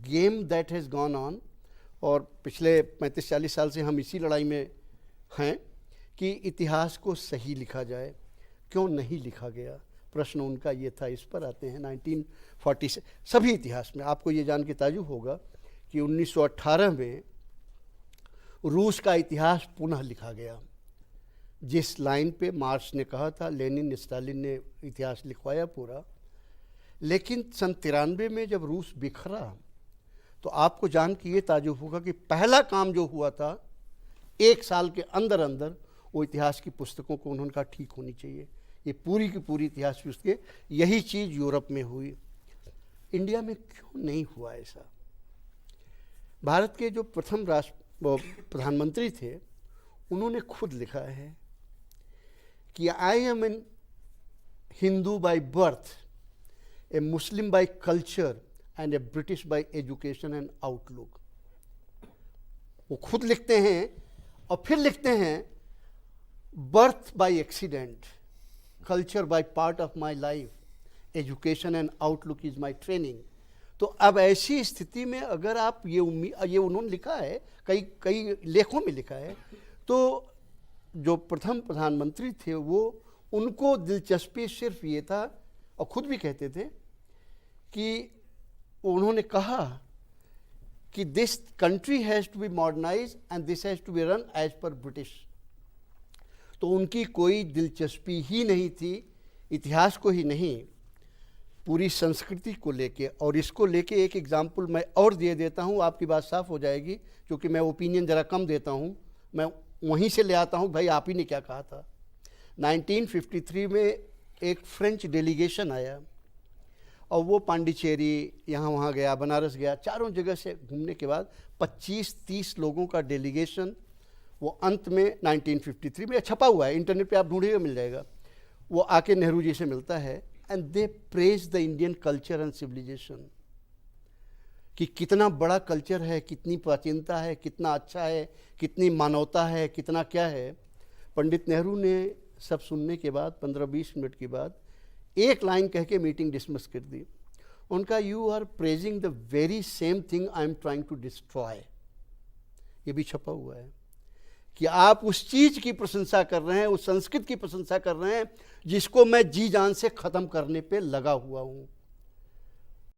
Game that has gone on, और पिछले 35-40 साल से हम इसी लड़ाई में हैं कि इतिहास को सही लिखा जाए। क्यों नहीं लिखा गया, प्रश्न उनका ये था। इस पर आते हैं 1940 से सभी इतिहास में। आपको ये जान के ताज्जुब होगा कि 1918 में रूस का इतिहास पुनः लिखा गया। जिस लाइन पे मार्क्स ने कहा था, लेनिन स्टालिन ने इतिहास लिखवाया पूरा। लेकिन सन 93 में जब रूस बिखरा तो आपको जान के ये ताज्जुब होगा कि पहला काम जो हुआ था, 1 साल के अंदर अंदर वो इतिहास की पुस्तकों को उन्होंने कहा ठीक होनी चाहिए। ये पूरी की पूरी इतिहास की पुस्तकें, यही चीज़ यूरोप में हुई। इंडिया में क्यों नहीं हुआ ऐसा? भारत के जो प्रथम प्रधानमंत्री थे, उन्होंने खुद लिखा है कि I am an Hindu by birth, a Muslim by culture and a British by education and outlook. वो खुद लिखते हैं और फिर लिखते हैं birth by accident, culture by part of my life, education and outlook is my training. तो अब ऐसी स्थिति में अगर आप ये उन्होंने लिखा है, कई लेखों में लिखा है, तो जो प्रथम प्रधानमंत्री थे वो, उनको दिलचस्पी सिर्फ ये था, और खुद भी कहते थे कि उन्होंने कहा कि this country has to be modernize and this has to be run as per British. तो उनकी कोई दिलचस्पी ही नहीं थी इतिहास को ही नहीं, पूरी संस्कृति को लेके। और इसको लेके एक एग्जाम्पल मैं और दे देता हूँ, आपकी बात साफ हो जाएगी, क्योंकि मैं ओपिनियन ज़रा कम देता हूँ, मैं वहीं से ले आता हूँ, भाई आप ही ने क्या कहा था। 1953 में एक फ्रेंच डेलीगेशन आया और वो पांडिचेरी, यहाँ वहाँ गया, बनारस गया, चारों जगह से घूमने के बाद 25-30 लोगों का डेलीगेशन, वो अंत में 1953 में छपा हुआ है, इंटरनेट पे आप ढूंढिएगा मिल जाएगा, वो आके नेहरू जी से मिलता है and they praise the Indian culture and civilization, कि कितना बड़ा कल्चर है, कितनी प्राचीनता है, कितना अच्छा है, कितनी मानवता है, कितना क्या है। पंडित नेहरू ने सब सुनने के बाद 15-20 मिनट के बाद एक लाइन कह के मीटिंग डिसमिस कर दी। उनका, you are praising the very same thing I am trying to destroy. ये भी छपा हुआ है कि आप उस चीज़ की प्रशंसा कर रहे हैं, उस संस्कृत की प्रशंसा कर रहे हैं जिसको मैं जी जान से ख़त्म करने पे लगा हुआ हूँ।